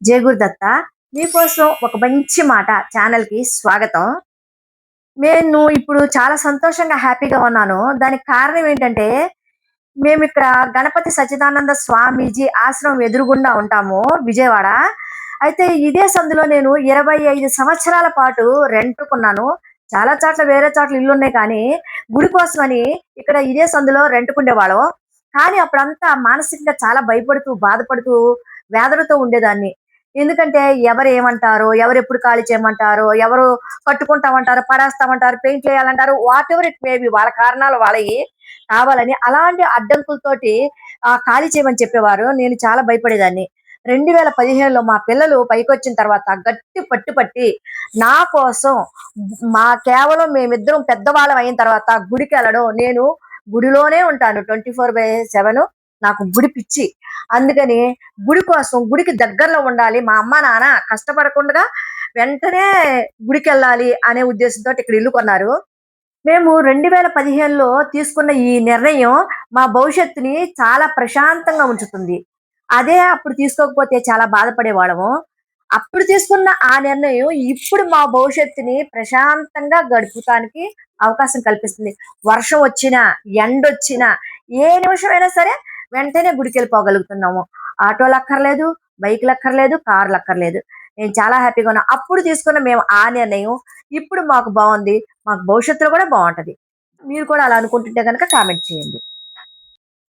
జై గురుదత్త. మీకోసం ఒక మంచి మాట ఛానల్‌కి స్వాగతం. నేను ఇప్పుడు చాలా సంతోషంగా, హ్యాపీగా ఉన్నాను. దానికి కారణం ఏంటంటే, మేమిక్కడ గణపతి సచ్చిదానంద స్వామీజీ ఆశ్రమం ఎదురుగుండా ఉంటాము విజయవాడ. అయితే ఇదే సందులో నేను 25 సంవత్సరాల పాటు రెంట్‌కున్నాను. చాలా చోట్ల వేరే చోట్ల ఇల్లున్నాయి కానీ, గుడి కోసమని ఇక్కడ ఇదే సందులో రెంట్‌కుండేవాళ్ళం. కానీ అప్పుడంతా మానసికంగా చాలా భయపడుతూ, బాధపడుతూ, వేదనతో ఉండేదాన్ని. ఎందుకంటే ఎవరు ఏమంటారో, ఎవరెప్పుడు ఖాళీ చేయమంటారో, ఎవరు కట్టుకుంటామంటారు, పడేస్తామంటారు, పెయింట్‌లేయాలంటారు. వాటెవర్ ఇట్ మే బి వాళ్ళ కారణాలు వాళ్ళయి. కావాలని అలాంటి అడ్డంకులతోటి ఖాళీ చేయమని చెప్పేవారు. నేను చాలా భయపడేదాన్ని. 2015లో మా పిల్లలు పైకొచ్చిన తర్వాత గట్టి పట్టు పట్టి, నా కోసం కేవలం మేమిద్దరం పెద్దవాళ్ళం అయిన తర్వాత గుడికెళ్ళడం, నేను గుడిలోనే ఉంటాను 24/7. నాకు గుడి పిచ్చి. అందుకని గుడి కోసం గుడికి దగ్గరలో ఉండాలి. మా అమ్మ, నాన్న కష్టపడకుండగా వెంటనే గుడికెళ్ళాలి అనే ఉద్దేశంతోటి ఇక్కడ ఇల్లు కొన్నారు. మేము 2015లో తీసుకున్న ఈ నిర్ణయం మా భవిష్యత్తుని చాలా ప్రశాంతంగా ఉంచుతుంది. అదే అప్పుడు తీసుకోకపోతే చాలా బాధపడేవాళ్ళము. అప్పుడు తీసుకున్న ఆ నిర్ణయం ఇప్పుడు మా భవిష్యత్తుని ప్రశాంతంగా గడుపుతానికి అవకాశం కల్పిస్తుంది. వర్షం వచ్చినా, ఎండొచ్చినా, ఏ నిమిషమైనా సరే వెంటనే గుడికెళ్ళిపోగలుగుతున్నాము. ఆటోలక్కర్లేదు, బైకులక్కర్లేదు, కార్‌లక్కర్లేదు. నేను చాలా హ్యాపీగా ఉన్నా. అప్పుడు తీసుకున్న మేము ఆ నిర్ణయం ఇప్పుడు మాకు బావుంది. మాకు భవిష్యత్తులో కూడా బావుంటది. మీరు కూడా అలా అనుకుంటుంటే గనక కామెంట్ చేయండి.